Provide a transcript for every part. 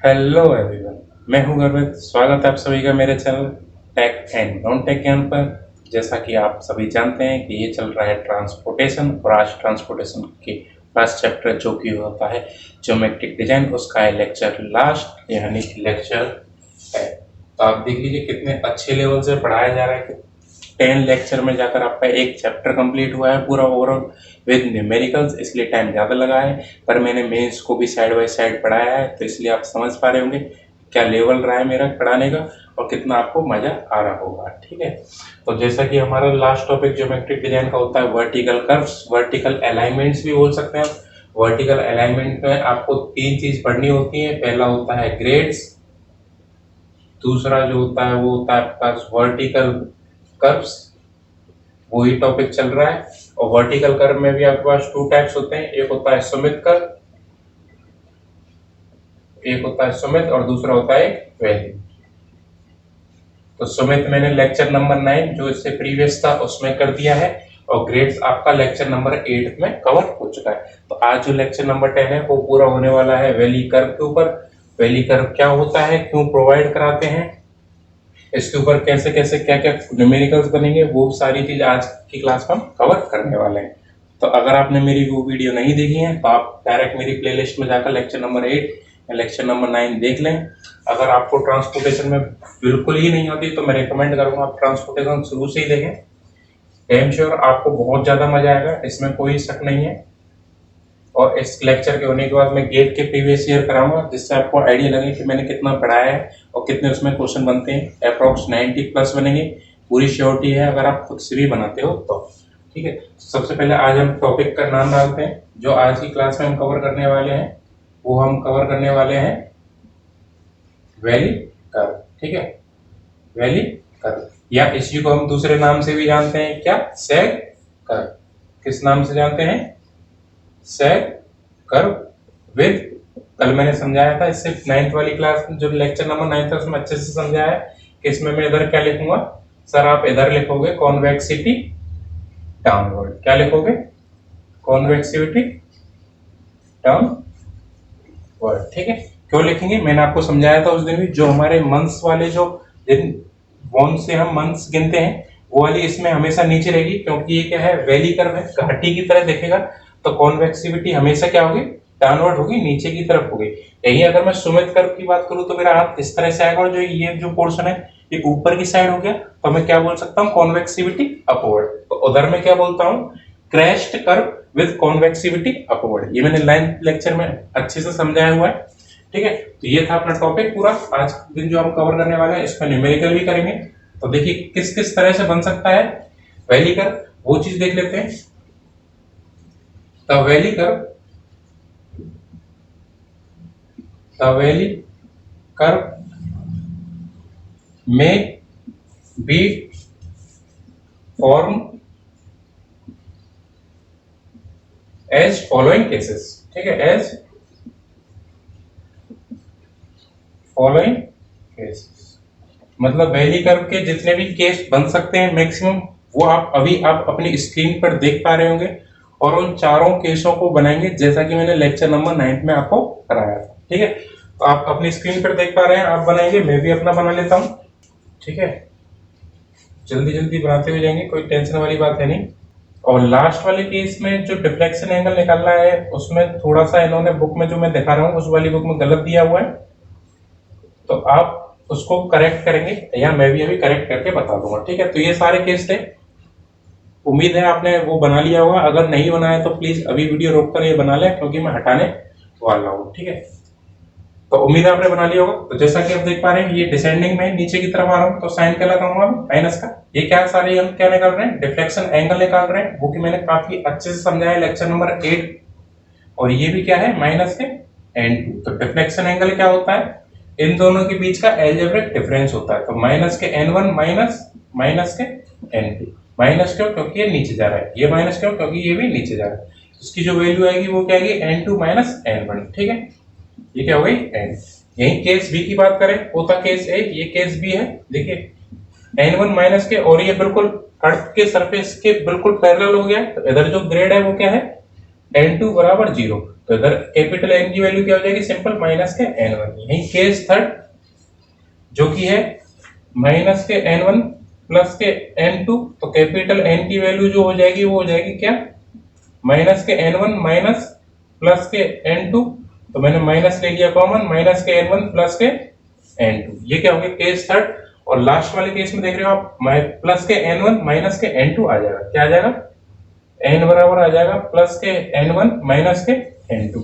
Hello everyone, मैं हूं गर्वित। स्वागत है आप सभी का मेरे channel tech and non tech ज्ञान पर। जैसा कि आप सभी जानते हैं कि ये चल रहा है ट्रांसपोर्टेशन, और आज ट्रांसपोर्टेशन के फर्स्ट चैप्टर जो कि होता है ज्योमेट्रिक डिजाइन, उसका है लेक्चर लास्ट, यानी कि लेक्चर है। तो आप देख लीजिए कितने अच्छे लेवल से पढ़ाया जा रहा है कि 10 लेक्चर में जाकर आपका एक चैप्टर कंप्लीट हुआ है पूरा ओवरऑल विद न्यूमेरिकल्स। इसलिए टाइम ज़्यादा लगा है, पर मैंने मेंस को भी साइड बाय साइड पढ़ाया है, तो इसलिए आप समझ पा रहे होंगे क्या लेवल रहा है मेरा पढ़ाने का और कितना आपको मजा आ रहा होगा। ठीक है, तो जैसा कि हमारा लास्ट टॉपिक ज्योमेट्रिक डिजाइन का होता है वर्टिकल कर्व्स, वर्टिकल अलाइनमेंट्स भी बोल सकते हैं आप। वर्टिकल अलाइनमेंट में आपको 3 चीज पढ़नी होती है। पहला होता है ग्रेड्स, दूसरा जो होता है वो होता है आपके पास वर्टिकल कर्व्स, वही टॉपिक चल रहा है। और वर्टिकल कर्व में भी आपके पास 2 टाइप्स होते हैं, एक होता है सुमित कर्व, एक होता है सुमित और दूसरा होता है वैली। तो सुमित मैंने लेक्चर नंबर 9 जो इससे प्रीवियस था उसमें कर दिया है, और ग्रेड्स आपका लेक्चर नंबर 8 में कवर हो चुका है। तो आज जो लेक्चर नंबर 10 है वो पूरा होने वाला है वैली कर्व के ऊपर। वैली कर्व क्या होता है, क्यों प्रोवाइड कराते हैं, इसके ऊपर कैसे कैसे क्या क्या न्यूमेरिकल्स बनेंगे, वो सारी चीज आज की क्लास में हम कवर करने वाले हैं। तो अगर आपने मेरी वो वीडियो नहीं देखी है तो आप डायरेक्ट मेरी प्लेलिस्ट में जाकर लेक्चर नंबर 8 या लेक्चर नंबर 9 देख लें। अगर आपको ट्रांसपोर्टेशन में बिल्कुल ही नहीं आती तो मैं रिकमेंड करूंगा आप ट्रांसपोर्टेशन शुरू से ही देखें। डैम श्योर आपको बहुत ज्यादा मजा आएगा, इसमें कोई शक नहीं है। और इस लेक्चर के होने के बाद मैं गेट के प्रीवियस ईयर कराऊंगा, जिससे आपको आइडिया लगे कि मैंने कितना पढ़ाया है और कितने उसमें क्वेश्चन बनते हैं। अप्रॉक्स 90 प्लस बनेंगे, पूरी श्योरिटी है अगर आप खुद से भी बनाते हो तो। ठीक है, सबसे पहले आज हम टॉपिक का नाम डालते हैं। जो आज की क्लास में हम कवर करने वाले हैं वो हम कवर करने वाले हैं वैली कर्व। ठीक है, वैली कर्व, या इसी को हम दूसरे नाम से भी जानते हैं, क्या, सैग कर्व। किस नाम से जानते हैं, सैग कर्व विद, कल मैंने समझाया था इससे 9th वाली क्लास में, जो लेक्चर नंबर 9 था उसमें अच्छे से समझाया है कि इसमें मैं इधर क्या लिखूंगा। सर आप इधर लिखोगे कॉन्वेक्सिटी डाउनवर्ड, क्या लिखोगे, कॉन्वेक्सिटी डाउनवर्ड। ठीक है, क्यों लिखेंगे, मैंने आपको समझाया था उस दिन भी। जो हमारे मंथ्स वाले जो दिन वन से हम मंथ्स गिनते हैं वो वाली इसमें हमेशा नीचे रहेगी, क्योंकि ये क्या है, वैली कर्व है, घाटी की तरह दिखेगा। तो कॉन्वेक्सिविटी हमेशा क्या होगी, डाउनवर्ड होगी, नीचे की तरफ होगी। यही अगर मैं सुमित कर्व की बात करूं तो मेरा हाथ इस तरह से आएगा, और जो ये जो पोर्शन है ये ऊपर की साइड हो गया, तो मैं क्या बोल सकता हूँ, कॉन्वेक्सिविटी अपवर्ड। तो उधर मैं क्या बोलता हूँ, क्रेस्ट कर्व विद कॉन्वेक्सिविटी अपवर्ड। ये मैंने 9th लेक्चर में अच्छे से समझाया हुआ है। ठीक है, तो ये था अपना टॉपिक पूरा आज दिन जो हम कवर करने वाले हैं। इसमें न्यूमेरिकल भी करेंगे, तो देखिए किस किस तरह से बन सकता है वैली कर्व, वो चीज देख लेते हैं। The valley curve, the valley curve में be form as following cases. ठीक है, एज फॉलोइंग केसेस, मतलब वैली कर्व के जितने भी केस बन सकते हैं मैक्सिमम, वो आप अपनी स्क्रीन पर देख पा रहे होंगे, और उन चारों केसों को बनाएंगे जैसा कि मैंने लेक्चर नंबर 9 में आपको कराया था। ठीक है, तो आप अपनी स्क्रीन पर देख पा रहे हैं, आप बनाएंगे, मैं भी अपना बना लेता हूं। ठीक है, जल्दी जल्दी बनाते हुए जाएंगे, कोई टेंशन वाली बात है नहीं। और लास्ट वाले केस में जो डिफ्लेक्शन एंगल निकालना है उसमें थोड़ा सा इन्होंने बुक में जो मैं दिखा रहा हूँ उस वाली बुक में गलत दिया हुआ है, तो आप उसको करेक्ट करेंगे या मैं भी अभी करेक्ट करके बता दूंगा। ठीक है, तो ये सारे केस थे, उम्मीद है आपने वो बना लिया होगा। अगर नहीं बनाया तो प्लीज अभी वीडियो रोककर ये बना लें, क्योंकि मैं हटाने वाला हूँ। ठीक है, तो उम्मीद है आपने बना लिया होगा। तो जैसा कि आप देख पा रहे हैं ये डिसेंडिंग में नीचे की तरफ आ रहा हूँ, तो साइन क्या लगाऊंगा माइनस का। ये क्या सारे हम क्या निकाल रहे हैं, डिफ्लेक्शन एंगल निकाल रहे हैं, वो कि मैंने काफी अच्छे से समझाया लेक्चर नंबर 8। और ये भी क्या है, माइनस के n2। तो डिफ्लेक्शन एंगल क्या होता है, इन दोनों के बीच का एल्जेब्रिक डिफरेंस होता है। तो माइनस के n1 माइनस के n2। माइनस क्यों, क्योंकि ये नीचे जा रहा है, ये माइनस क्यों, क्योंकि ये भी नीचे जा रहा है। इसकी जो वैल्यू आएगी वो क्या आएगी, n2 माइनस n1। ठीक है, ये क्या हो गई n। यही केस बी की बात करें, होता केस ए, ये केस बी है। देखिए n1 माइनस के, और ये बिल्कुल अर्थ के सरफेस के बिल्कुल पैरेलल हो गया, तो इधर जो ग्रेड है वो क्या है, n2 बराबर 0। तो इधर कैपिटल N की वैल्यू क्या हो जाएगी, सिंपल माइनस के n1। यही केस थर्ड जो कि है माइनस के n1 प्लस के n2, तो कैपिटल N की वैल्यू जो हो जाएगी वो हो जाएगी क्या, माइनस के n1 माइनस प्लस के n2, तो मैंने माइनस ले लिया कॉमन, माइनस के n1 प्लस के n2। ये क्या हो गया केस थर्ड। और लास्ट वाले केस में देख रहे हो आप, प्लस के n1 माइनस के n2 आ जाएगा, क्या आ जाएगा, n बराबर आ जाएगा प्लस के n1 माइनस के n2।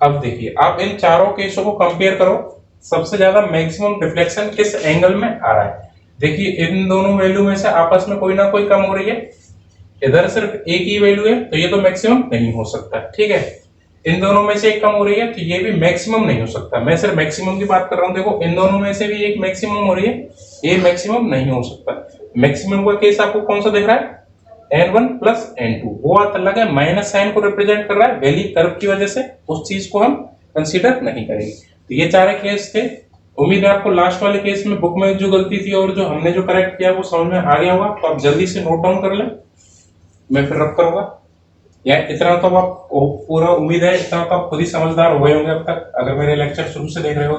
अब देखिए आप इन चारों केसों को कंपेयर करो, सबसे ज्यादा मैक्सिमम डिफ्लेक्शन किस एंगल में आ रहा है। देखिए इन दोनों वैल्यू में से आपस में कोई ना कोई कम हो रही है, इधर सिर्फ एक ही वैल्यू है तो ये तो मैक्सिमम नहीं हो सकता, ठीक है। इन दोनों में से एक कम हो रही है तो ये भी मैक्सिमम नहीं हो सकता। मैं सिर्फ मैक्सिमम की बात कर रहा हूं, देखो इन दोनों में से भी एक मैक्सिमम हो रही है, ये मैक्सिमम नहीं हो सकता। मैक्सिमम का केस आपको कौन सा दिख रहा है, n1 प्लस n2, वो आता लगा माइनस साइन को रिप्रेजेंट कर रहा है वैली कर्व की वजह से, उस चीज को हम कंसीडर नहीं करेंगे। तो ये चार केस थे। उम्मीद है आपको लास्ट वाले केस में बुक में जो गलती थी और जो हमने जो करेक्ट किया वो समझ में आ गया होगा, तो आप जल्दी से नोट डाउन कर लें, मैं फिर रब करूंगा। या इतना तो आप पूरा उम्मीद है इतना तो आप खुद ही समझदार हो गए होंगे अब तक, अगर मेरे लेक्चर शुरू से देख रहे हो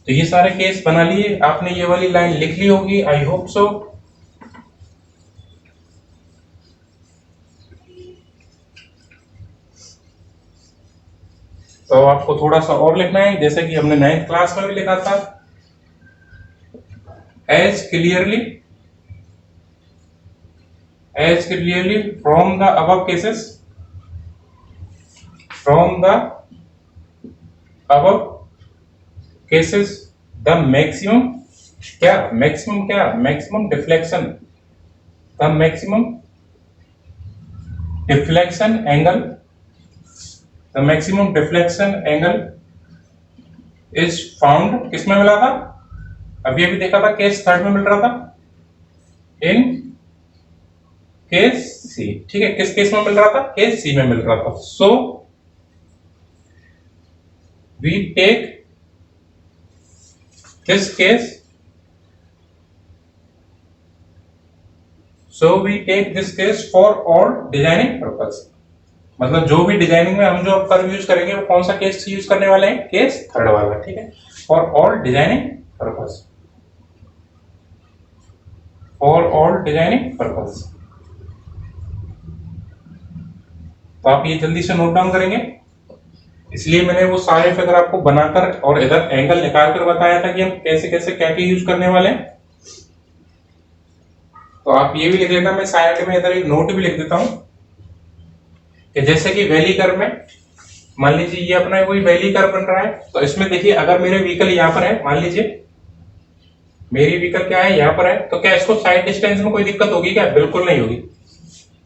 तो ये सारे केस बना लिए आपने, ये वाली लाइन लिख ली होगी, आई होप सो। तो आपको थोड़ा सा और लिखना है, जैसे कि हमने 9th क्लास में भी लिखा था, as clearly from the above cases, the maximum deflection, the maximum deflection angle is found, किसमें मिला था, अभी अभी देखा था केस थर्ड में मिल रहा था, इन केस सी, ठीक है। किस केस में मिल रहा था, केस सी में मिल रहा था। So we take this case for all designing purpose, मतलब जो भी डिजाइनिंग में हम जो कर्व यूज करेंगे वो कौन सा केस यूज करने वाले हैं, केस थर्ड वाला, ठीक है। फॉर ऑल डिजाइनिंग पर्पस, तो आप ये जल्दी से नोट डाउन करेंगे। इसलिए मैंने वो सारे फिगर आपको बनाकर और इधर एंगल निकाल कर बताया था कि हम कैसे कैसे क्या क्या यूज करने वाले हैं। तो आप ये भी लिख लेना, मैं साइड में इधर एक नोट भी लिख देता हूं कि जैसे कि वैली कर्व में मान लीजिए ये अपना कोई वैली कर्व बन रहा है, तो इसमें देखिए अगर मेरे व्हीकल यहाँ पर है, मान लीजिए मेरी व्हीकल क्या है यहाँ पर है, तो क्या इसको साइड डिस्टेंस में कोई दिक्कत होगी क्या, बिल्कुल नहीं होगी।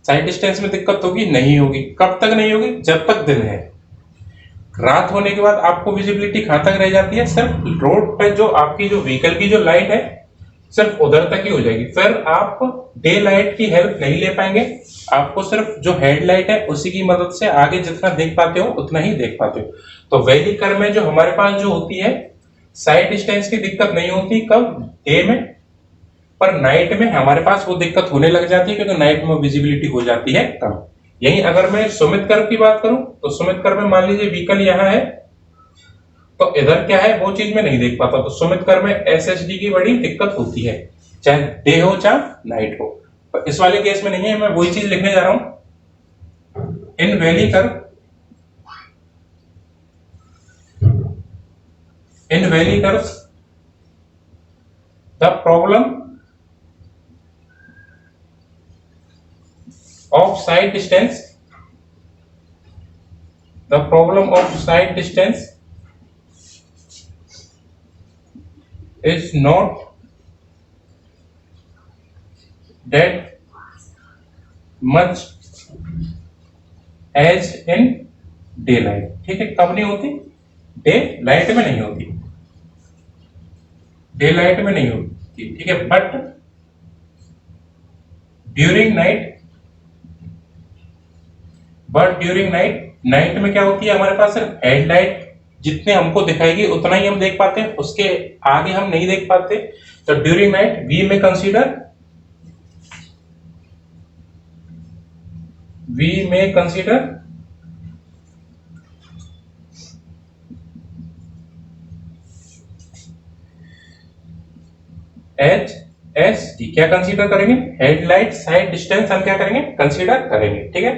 साइड डिस्टेंस में दिक्कत होगी नहीं होगी, कब तक नहीं होगी, जब तक दिन है। रात होने के बाद आपको विजिबिलिटी कहां तक रह जाती है, सिर्फ रोड पे जो आपकी जो व्हीकल की जो लाइट है सिर्फ उधर तक ही हो जाएगी, फिर आप डे लाइट की हेल्प नहीं ले पाएंगे। आपको सिर्फ जो हेडलाइट है उसी की मदद से आगे जितना देख पाते हो उतना ही देख पाते हो। तो वैली कर्व में जो हमारे पास जो होती है साइड डिस्टेंस की दिक्कत नहीं होती, कब, डे में, पर नाइट में हमारे पास वो दिक्कत होने लग जाती है क्योंकि नाइट में विजिबिलिटी हो जाती है कम। यही अगर मैं सुमित कर्व की बात करूं तो सुमित कर्व में मान लीजिए व्हीकल यहां है, तो इधर क्या है वो चीज में नहीं देख पाता, तो सुमित कर्व में एसएसडी की बड़ी दिक्कत होती है, चाहे डे हो चाहे नाइट हो। तो इस वाले केस में नहीं है, मैं वही चीज लिखने जा रहा हूं। In valley curve the problem of side distance is not that much as in daylight, ठीक है। कब नहीं होती, डे लाइट में नहीं होती, ठीक है। बट ड्यूरिंग नाइट में क्या होती है, हमारे पास सिर्फ हेडलाइट जितने हमको दिखाएगी उतना ही हम देख पाते हैं, उसके आगे हम नहीं देख पाते। तो ड्यूरिंग नाइट वी में कंसीडर वी में कंसीडर एच एस टी, क्या कंसीडर करेंगे? हेडलाइट साइड डिस्टेंस हम क्या करेंगे? कंसीडर करेंगे। ठीक है,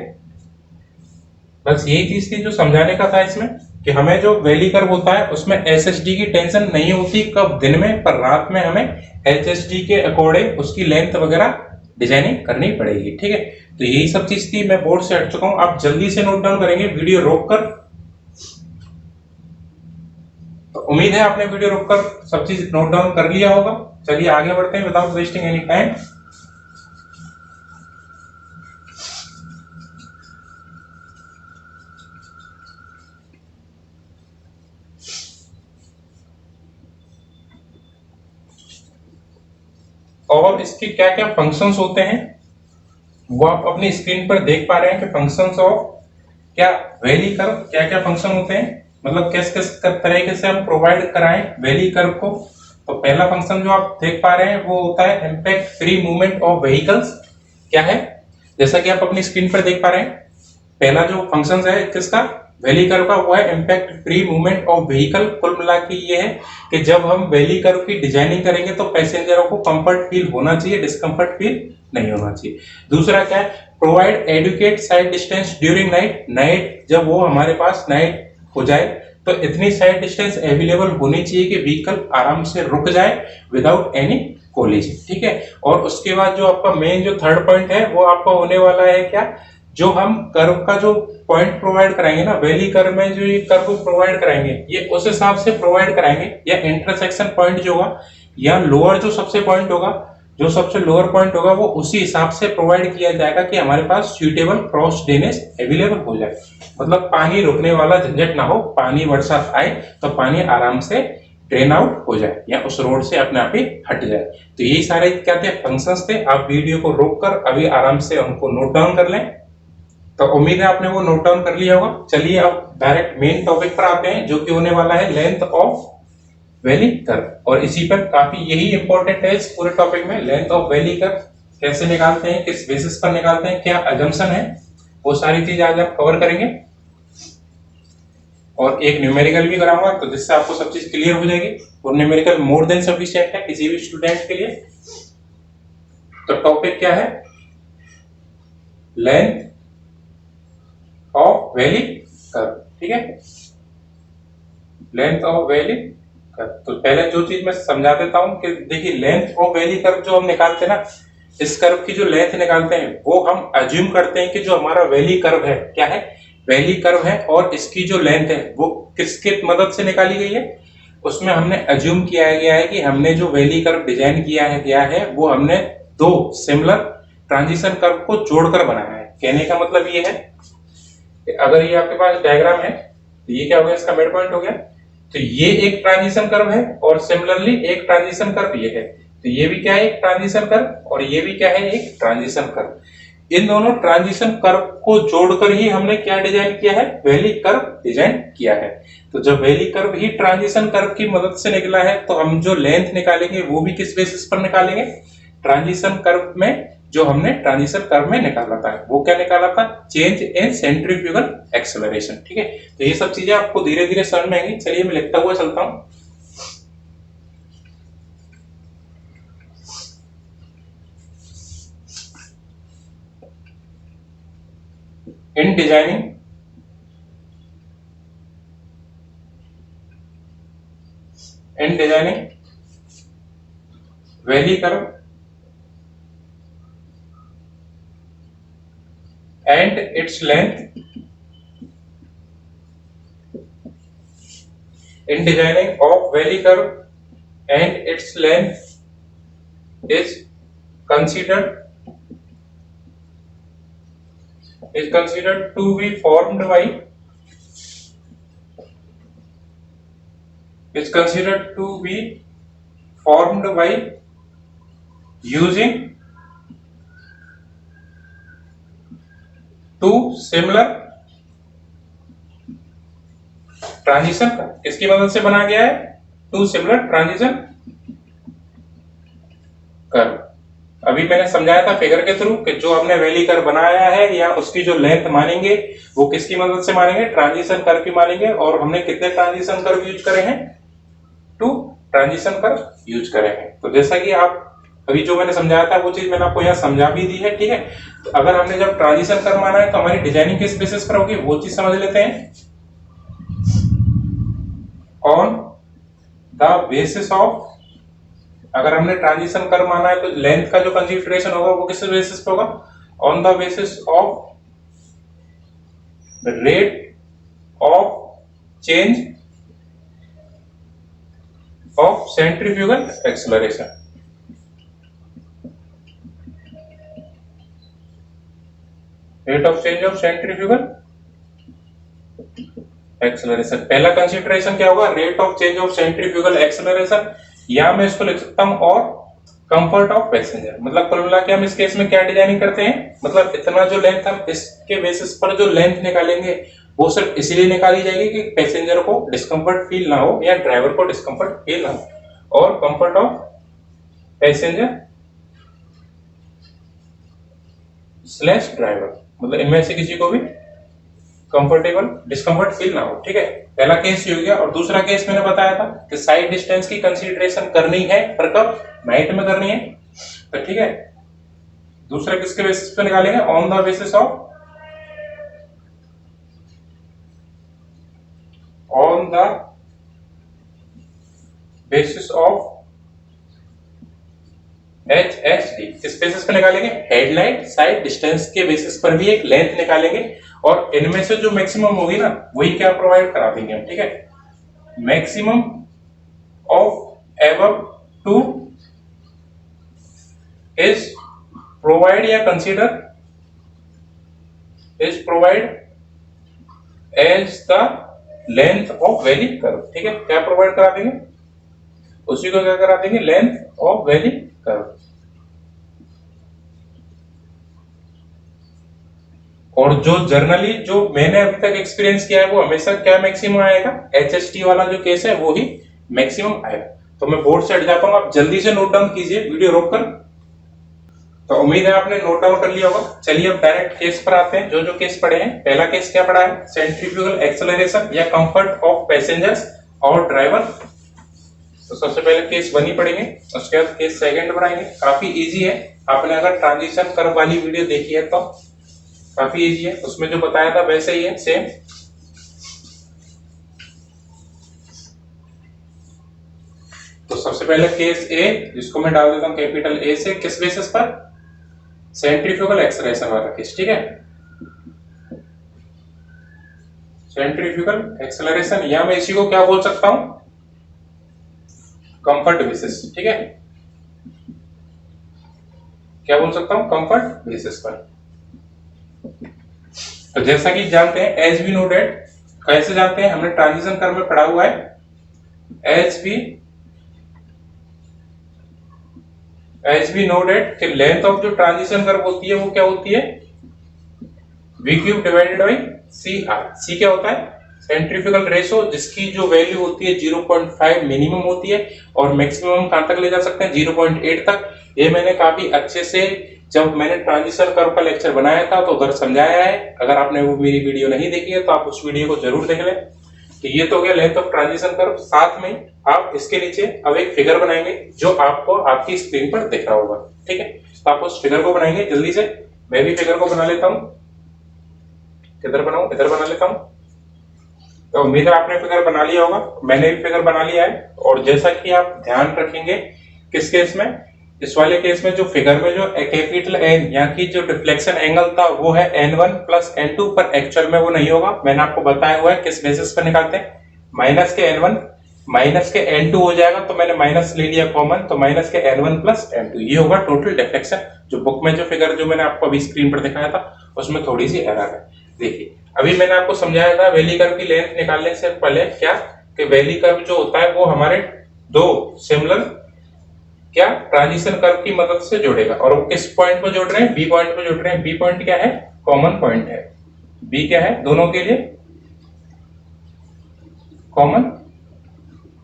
बस यही चीज थी जो समझाने का था इसमें, कि हमें जो वैली कर्व होता है उसमें एसएसडी की टेंशन नहीं होती कब दिन में, पर रात में हमें एचएसडी के अकॉर्डिंग उसकी लेंथ वगैरह डिजाइनिंग करनी पड़ेगी। ठीक है, तो यही सब चीज थी, मैं बोर्ड से हट चुका हूं, आप जल्दी से नोट डाउन करेंगे वीडियो रोककर। तो उम्मीद है आपने वीडियो रोककर सब चीज नोट डाउन कर लिया होगा। चलिए आगे बढ़ते हैं विदाउट वेस्टिंग एनी टाइम। और इसके क्या क्या फंक्शंस होते हैं वो आप अपनी स्क्रीन पर देख पा रहे हैं कि फंक्शंस ऑफ क्या वैली कर्व क्या क्या फंक्शन होते हैं, मतलब किस किस तरीके से हम प्रोवाइड कराएं वैली कर्व को। तो पहला फंक्शन जो आप देख पा रहे हैं वो होता है impact free movement of vehicles. क्या है? जैसा कि आप अपनी स्क्रीन पर देख पा रहे हैं, पहला जो फंक्शन है किसका? वैली कर्व का, वो है impact free movement of vehicle. कुल मिला के ये है कि जब हम वैली कर्व की डिजाइनिंग करेंगे तो पैसेंजरों को कंफर्ट फील होना चाहिए, डिस्कंफर्ट फील नहीं होना चाहिए। दूसरा क्या है? Provide adequate sight distance during night. Night जब वो हमारे पास नाइट हो जाए तो इतनी साइड डिस्टेंस अवेलेबल होनी चाहिए कि व्हीकल आराम से रुक जाए विदाउट एनी कोलिजन। ठीक है, और उसके बाद जो आपका मेन जो थर्ड पॉइंट है वो आपका होने वाला है क्या? जो हम कर्व का जो पॉइंट प्रोवाइड कराएंगे ना, वैली कर्व में जो ये कर्व प्रोवाइड कराएंगे ये उस हिसाब से प्रोवाइड कराएंगे, या इंटरसेक्शन पॉइंट जो होगा या लोअर जो सबसे पॉइंट होगा, जो सबसे लोअर पॉइंट होगा वो उसी हिसाब से प्रोवाइड किया जाएगा कि हमारे पास सुइटेबल क्रॉस ड्रेनेज अवेलेबल हो जाए। मतलब पानी रुकने वाला झंझट ना हो, पानी बरसात आए तो पानी आराम से ड्रेन आउट हो जाए या उस रोड से अपने आप ही हट जाए। तो यही सारे क्या थे? फंक्शंस थे। आप वीडियो को रोककर अभी आराम से उनको नोट डाउन कर लें। तो उम्मीद है आपने वो नोट डाउन कर लिया होगा। चलिए अब डायरेक्ट मेन टॉपिक पर आते हैं, जो कि होने वाला है लेंथ ऑफ वैली कर्व। और इसी पर काफी यही इंपॉर्टेंट है इस पूरे टॉपिक में, लेंथ ऑफ वैली कर्व कैसे निकालते हैं, किस बेसिस पर निकालते हैं, क्या अजम्पशन है, वो सारी चीज आज आप कवर करेंगे। और एक न्यूमेरिकल भी कराऊंगा, तो जिससे आपको सब चीज क्लियर हो जाएगी। और न्यूमेरिकल मोर देन सफिशिएंट है किसी भी स्टूडेंट के लिए। तो टॉपिक क्या है? Length of valley curve. ठीक है, लेंथ ऑफ वैली कर्व। तो पहले जो चीज मैं समझा देता हूं कि देखिए, लेंथ ऑफ वैली कर्व जो हम निकालते हैं ना, इस कर्व की जो लेंथ निकालते हैं वो हम अज्यूम करते हैं कि जो हमारा वैली कर्व है, क्या है? वैली कर्व है, और इसकी जो लेंथ है वो किसके मदद से निकाली गई है? उसमें हमने अज्यूम किया गया है कि हमने जो वैली कर्व डिजाइन किया है वो हमने दो सिमिलर ट्रांजिशन कर्व को जोड़कर बनाया है। कहने का मतलब ये है, अगर ये आपके पास डायग्राम है तो ये क्या हो गया? इसका मिड पॉइंट हो गया। तो ये एक ट्रांजिशन कर्व है, और सिमिलरली एक ट्रांजिशन कर्व ये है। तो ये भी क्या है? एक ट्रांजिशन कर्व, और ये भी क्या है? एक ट्रांजिशन कर्व। इन दोनों ट्रांजिशन कर्व को जोड़कर ही हमने क्या डिजाइन किया है? वैली कर्व डिजाइन किया है। तो जब वैली कर्व ही ट्रांजिशन कर्व की मदद से निकला है, तो हम जो लेंथ निकालेंगे वो भी किस बेसिस पर निकालेंगे? ट्रांजिशन कर्व में जो हमने ट्रांजिशन कर्व में निकाला था, वो क्या निकाला था? Change in centrifugal acceleration. ठीक है, तो ये सब चीजें आपको धीरे धीरे समझ में आएंगी। चलिए मैं लिखता हुआ चलता हूं। In designing valley curve and its length, in designing of valley curve and its length is considered to be formed by using two similar transition curve. इसकी मदद से बना गया है टू सिमिलर ट्रांजिशन कर्व। अभी मैंने समझाया था फिगर के थ्रू कि जो हमने वैली कर्व बनाया है या उसकी जो लेंथ मानेंगे वो किसकी मदद से मानेंगे, ट्रांजिशन कर्व की मानेंगे। और हमने कितने ट्रांजिशन कर्व यूज करे हैं, 2 ट्रांजिशन कर्व यूज करे हैं। तो जैसा कि आप अभी जो मैंने समझाया था वो चीज मैंने आपको यहाँ समझा भी दी है, ठीक है। तो अगर हमने जब ट्रांजिशन कर्व माना है तो हमारी डिजाइनिंग किस बेसिस पर होगी वो चीज समझ लेते हैं। ऑन द बेसिस ऑफ, अगर हमने ट्रांजिशन कर्व माना है तो लेंथ का जो कंसीडरेशन होगा वो किस बेसिस पे होगा, on the basis of the rate of change of centrifugal acceleration. Rate of change of centrifugal acceleration, पहला कंसीडरेशन क्या होगा, rate of change of centrifugal acceleration, या मैं इसको लिख सकता हूं और कंफर्ट ऑफ पैसेंजर। मतलब कुल मिला के हम इस केस में क्या डिजाइनिंग करते हैं, मतलब इतना जो लेंथ हम इसके बेसिस पर जो लेंथ निकालेंगे वो सिर्फ इसलिए निकाली जाएगी कि पैसेंजर को डिस्कम्फर्ट फील ना हो या ड्राइवर को डिस्कम्फर्ट फील ना हो। और comfort of passenger slash driver, मतलब इनमें से किसी को भी कंफर्टेबल डिस्कम्फर्ट फील ना हो, ठीक है। पहला केस ये हो गया। और दूसरा केस मैंने बताया था कि साइड डिस्टेंस की कंसीडरेशन करनी है, पर कब, नाइट में करनी है, तो ठीक है। दूसरा किसके बेसिस पे निकालेंगे, on the basis of, on the basis of HSD। किस बेसिस पे निकालेंगे, हेडलाइट साइड डिस्टेंस के बेसिस पर भी एक लेंथ निकालेंगे और इनमें से जो मैक्सिमम होगी ना वही क्या प्रोवाइड करा देंगे हम, ठीक है। Maximum of above two is provide या consider is provide as the length of valley curve, ठीक है। क्या प्रोवाइड करा देंगे, उसी को क्या करा देंगे, लेंथ ऑफ वैली कर्व। और जो जर्नली जो मैंने अभी तक एक्सपीरियंस किया है वो हमेशा क्या मैक्सिमम आएगा, HST वाला जो केस है वो ही मैक्सिमम आएगा। तो मैं बोर्ड से हट जाता हूं, आप जल्दी से नोट डाउन कीजिए वीडियो रोककर। तो उम्मीद है आपने नोट डाउन कर लिया होगा। चलिए अब डायरेक्ट केस पर आते हैं, जो जो केस पढ़े हैं। पहला केस क्या पढ़ा है, सेंट्रीफ्यूगल एक्सेलरेशन या कंफर्ट ऑफ पैसेंजर्स और ड्राइवर। तो सबसे पहले केस 1 ही पढ़ेंगे, उसके बाद केस सेकंड पढ़ाएंगे। काफी इजी है, आपने अगर ट्रांजिशन कर्व वाली वीडियो देखी है तो काफी इजी है, उसमें जो बताया था वैसे ही है, सेम। तो सबसे पहले केस ए, जिसको मैं डाल देता हूं कैपिटल ए से, किस बेसिस पर, सेंट्रीफ्यूगल एक्सेलरेशन वाला केस, ठीक है। सेंट्रीफ्यूगल एक्सेलरेशन, या मैं इसी को क्या बोल सकता हूं, कंफर्ट बेसिस, ठीक है। क्या बोल सकता हूं, कंफर्ट बेसिस पर। तो जैसा कि जानते हैं, एज वी नो दैट, कैसे जानते हैं, हमने ट्रांजिशन कर्व में पढ़ा हुआ है, एज वी नो दैट कि लेंथ ऑफ जो ट्रांजिशन कर्व होती है वो क्या होती है, v cube divided by C R. C क्या होता है, सेंट्रीफ्यूगल रेशो, जिसकी जो वैल्यू होती है 0.5 मिनिमम होती है और मैक्सिमम कहां तक ले जा सकते हैं, 0.8 तक। ये मैंने काफी अच्छे से, जब मैंने ट्रांजिशन कर्व का लेक्चर बनाया था तो उधर समझाया है। अगर आपने वो मेरी वीडियो नहीं देखी है तो आप उस वीडियो को जरूर देख लें। तो ये तो हो गया लेंथ ऑफ ट्रांजिशन कर्व। साथ में आप इसके नीचे अब एक फिगर बनाएंगे जो आपको आपकी स्क्रीन पर दिख रहा होगा, ठीक है। तो आप उस फिगर को बनाएंगे जल्दी से। मैं भी फिगर को बना लेता हूं, किधर बनाऊं, इधर बना लेता हूं। तो उम्मीद है आपने फिगर बना लिया होगा, मैंने भी फिगर बना लिया है। और जैसा कि आप ध्यान रखेंगे, किस केस में, इस वाले केस में जो फिगर में जो कैपिटल एन यहाँ की जो डिफ्लेक्शन एंगल था वो है n1 प्लस n2, पर एक्चुअल में वो नहीं होगा। मैंने आपको बताया हुआ है किस बेसिस पर निकालते हैं, माइनस के n1 माइनस के n2 हो जाएगा, तो मैंने माइनस ले लिया कॉमन, तो माइनस के n1 प्लस n2, ये होगा टोटल डिफ्लेक्शन। जो बुक में जो फिगर जो मैंने आपको अभी स्क्रीन पर दिखाया था उसमें थोड़ी सी एरर है। देखिए अभी मैंने आपको समझाया था वैली कर्व की लेंथ निकालने से पहले क्या, कि वैली कर्व जो होता है वो हमारे दो सिमिलर क्या ट्रांजिशन कर्व की मदद से जोड़ेगा। और वो किस पॉइंट पर जोड़ रहे हैं, बी पॉइंट पर जोड़ रहे हैं। बी पॉइंट क्या है, कॉमन पॉइंट है। बी क्या है, दोनों के लिए कॉमन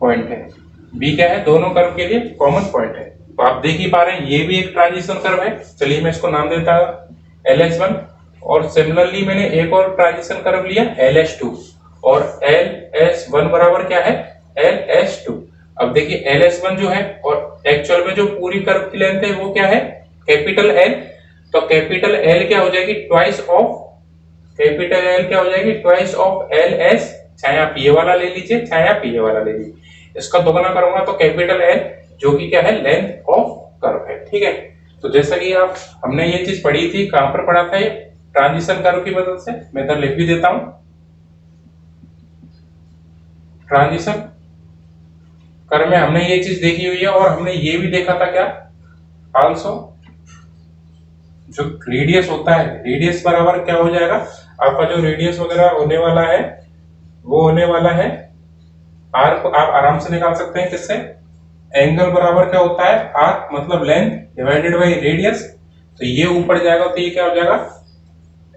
पॉइंट है। बी क्या है, दोनों कर्व के लिए कॉमन पॉइंट है। तो आप देख ही पा रहे हैं ये भी एक ट्रांजिशन कर्व है। चलिए मैं इसको नाम देता हूं LS1। और सिमिलरली मैंने एक और ट्रांजिशन कर्व लिया LS2 और LS1 बराबर क्या है LS2। अब देखिए LS1 जो है और एक्चुअल में जो पूरी कर्व की लेंथ है वो क्या है कैपिटल L। तो कैपिटल L क्या हो जाएगी ट्वाइस ऑफ कैपिटल L क्या हो जाएगी ट्वाइस ऑफ LS। चाहे आप ये वाला ले लीजिए चाहे आप ये वाला ले लीजिए, इसका दोगुना करूंगा तो कैपिटल L जो कि क्या है लेंथ ऑफ कर्व है। ठीक है, तो जैसा कि आप हमने ये चीज पढ़ी थी, कहां पर पढ़ा था ये ट्रांजिशन कर्व की मदद से। मैं इधर लिख भी देता हूं ट्रांजिशन कर्व में हमने ये चीज देखी हुई है। और हमने ये भी देखा था क्या आल्सो जो रेडियस होता है, रेडियस बराबर क्या हो जाएगा आपका जो रेडियस वगैरह होने वाला है वो होने वाला है आर को आप आराम से निकाल सकते हैं किससे, एंगल बराबर क्या होता है आर मतलब लेंथ डिवाइडेड बाय रेडियस। तो ये ऊपर जाएगा तो ये क्या हो जाएगा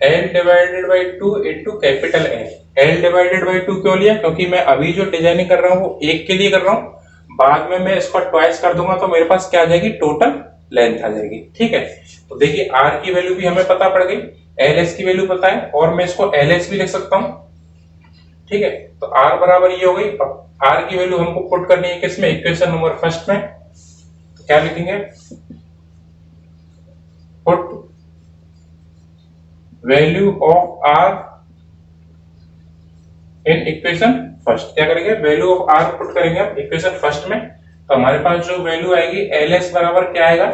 L divided by 2 into capital L। L divided by 2 क्यों लिया, क्योंकि मैं अभी जो डिजाइनिंग कर रहा हूं वो एक के लिए कर रहा हूं, बाद में मैं इसको ट्वाइस कर दूंगा तो मेरे पास क्या आ जाएगी टोटल लेंथ आ जाएगी। ठीक है, तो देखिए R की वैल्यू भी हमें पता पड़ गई, LS की वैल्यू पता है और मैं इसको LS भी लिख सकता हूं। ठीक है, तो R बराबर ये हो गई। अब R की वैल्यू हमको पुट करनी है किसमें इक्वेशन नंबर फर्स्ट में। तो क्या लिखेंगे put value of R in equation first. क्या करेंगे वैल्यू ऑफ R पुट करेंगे हम इक्वेशन फर्स्ट में। तो हमारे पास जो वैल्यू आएगी LS बराबर क्या आएगा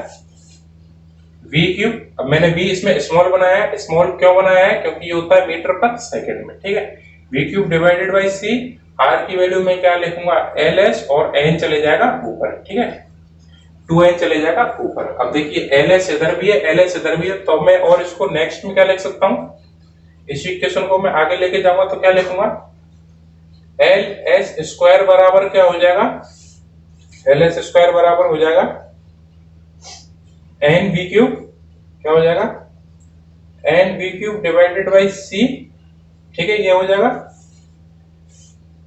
V क्यूब। अब मैंने V इसमें स्मॉल बनाया है, स्मॉल क्यों बनाया है क्योंकि ये होता है मीटर पर सेकंड में। ठीक है, V cube divided by C। R की वैल्यू में क्या लिखूंगा LS और N चले जाएगा ऊपर। ठीक है, 2N चले जाएगा ऊपर। अब देखिए LS इधर भी है LS इधर भी है, तो मैं और इसको नेक्स्ट में क्या लिख सकता हूं, इस इक्वेशन को मैं आगे लेके जाऊंगा तो क्या लिखूंगा LS स्क्वायर बराबर क्या हो जाएगा LS स्क्वायर बराबर हो जाएगा NV क्यूब। क्या हो जाएगा NV cube divided by C। ठीक है, ये हो जाएगा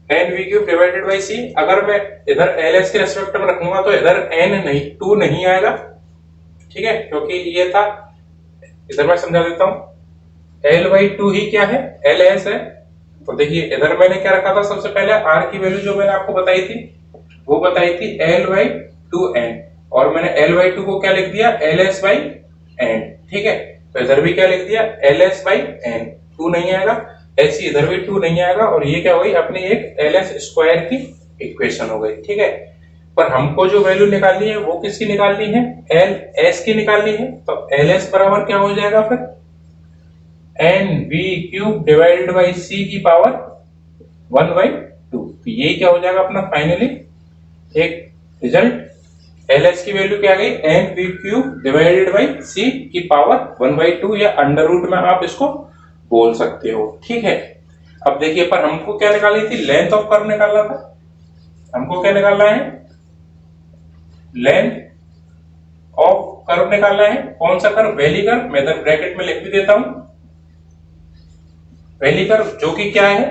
NV cube divided by C। अगर मैं इधर LS के रेस्पेक्ट में रखूंगा तो इधर N नहीं 2 नहीं आएगा। ठीक है, क्योंकि ये था, इधर मैं समझा देता हूं L/2 ही क्या है LS है। तो देखिए इधर मैंने क्या रखा था सबसे पहले R की वैल्यू जो मैंने आपको बताई थी वो बताई थी L/2N और मैंने L/2 को क्या लिख दिया LS/N। ठीक है, तो इधर भी क्या लिख दिया LS/N। 2 नहीं आएगा, ऐसी इधर भी 2 नहीं आएगा और ये क्या हो गई अपनी एक LS स्क्वायर की इक्वेशन हो गई। ठीक है, पर हमको जो वैल्यू निकालनी है वो किसकी निकालनी है LS की निकालनी है। तो LS बराबर क्या हो जाएगा फिर NV cube divided by C की पावर 1/2। तो ये क्या हो जाएगा अपना फाइनली एक रिजल्ट। LS की वैल्यू क्या आ गई NV cube divided by C की पावर 1/2 या अंडर रूट में आप इसको बोल सकते हो। ठीक है, अब देखिए पर हमको क्या निकालनी थी लेंथ ऑफ कर्व निकालना था। हमको क्या निकालना है लेंथ ऑफ कर्व निकालना है। कौन सा कर्व वैली कर्व, मैं इधर ब्रैकेट में लिख भी देता हूं वैली कर्व जो कि क्या है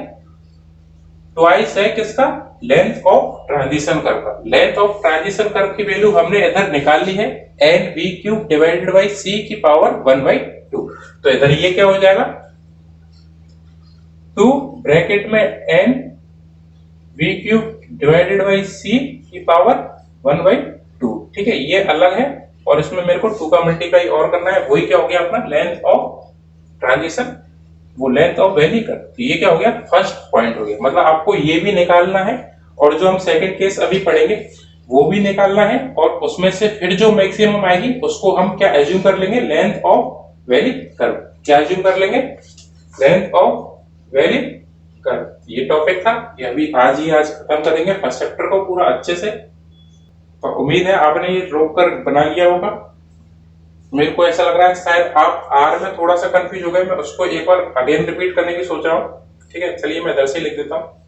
ट्वाइस है किसका लेंथ ऑफ ट्रांजिशन कर्व का। लेंथ ऑफ ट्रांजिशन कर्व की वैल्यू हमने इधर निकाल ली है NV cube divided by C की पावर 1/2। तो इधर ये क्या हो जाएगा 2 ब्रैकेट में NV cube divided by C की पावर 1/2। ठीक है, ये अलग है और इसमें मेरे को 2 का मल्टीप्लाई और करना है, वही क्या हो गया अपना लेंथ ऑफ ट्रांजिशन वो लेंथ ऑफ वैली कर्व। तो ये क्या हो गया फर्स्ट पॉइंट हो गया। मतलब आपको ये भी निकालना है और जो हम सेकंड केस अभी पढ़ेंगे वो भी निकालना है और उसमें से फिर जो मैक्सिमम आएगी उसको हम क्या एज्यूम कर लेंगे लेंथ ऑफ वैली कर्व। क्या एज्यूम कर लेंगे लेंथ ऑफ वैली कर्व। ये टॉपिक था, ये अभी आज खत्म करेंगे फर्स्ट चैप्टर को पूरा अच्छे से। तो उम्मीद है आपने ये रोक कर बना लिया होगा। मेरे को ऐसा लग रहा है शायद आप R में थोड़ा सा कंफ्यूज हो गए, मैं उसको एक बार अगेन रिपीट करने की सोच रहा हूँ। ठीक है, चलिए मैं इधर से लिख देता हूँ।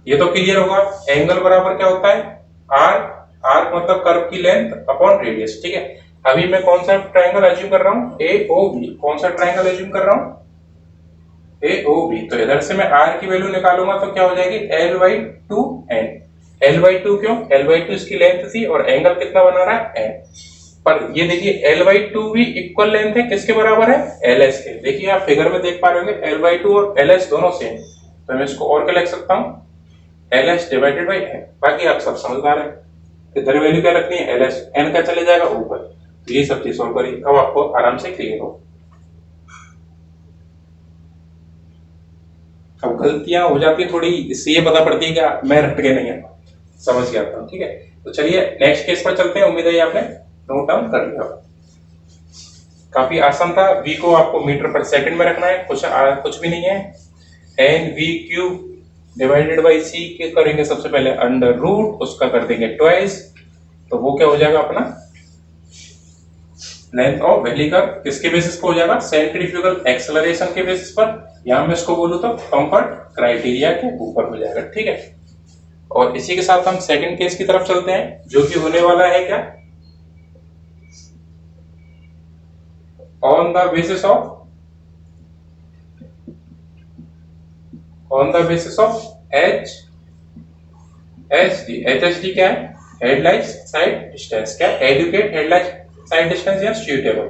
ये तो क्लियर होगा एंगल बराबर क्या होता है R मतलब कर्व की लेंथ अपॉन रेडियस। ठीक है, अभी मैं कौन सा ट्रायंगल एज्यूम कर रहा हूँ AOB। कौन सा ट्रायंगल एज्यूम कर रहा हूँ AOB। तो इधर से मैं R की वैल्यू निकालूंगा तो क्या हो जाएगी L/2N। L/2 क्यों? L/2 इसकी लेंथ थी और एंगल कितना बना रहा है n। पर ये देखिए L/2 भी इक्वल लेंथ है, किसके बराबर है? LS के। देखिए आप फिगर में देख पा रहे होंगे L/2 और LS दोनों सेम, तो मैं इसको और क्या लिख सकता हूँ? LS divided by n। बाकी आप सब समझदार हैं, इधर वैल्यू क्या रखनी है? LS, n का चले जाएगा ऊपर। तो ये सब चीज सॉल्व करिए, अब आपको आराम से क्लियर हो। अब गलतियां हो जाती है थोड़ी, इससे ये पता पड़ती है कि मैं रट के नहीं है, समझ गया था। ठीक है, तो चलिए नेक्स्ट केस पर चलते हैं। उम्मीद है आपने नोट डाउन कर लिया। काफी आसान था। v को आपको मीटर पर सेकंड में रखना है, कुछ भी नहीं है। N V cube divided by C के करेंगे सबसे पहले अंडर रूट, उसका कर देंगे ट्वाइस, तो वो क्या हो जाएगा अपना लेंथ ऑफ वैली कर्व। किसके बेसिस पर हो जाएगा? सेंट्रीफ्यूगल एक्सेलरेशन के बेसिस पर। यहां मैं इसको बोलूं तो कंफर्ट क्राइटेरिया के ऊपर हो जाएगा। ठीक है, और इसी के साथ हम सेकंड केस की तरफ चलते हैं, जो कि होने वाला है क्या? On the basis of HHD क्या है? Headlight sight distance. क्या? एडुकेट हेडलाइट साइड डिस्टेंस या सुटेबल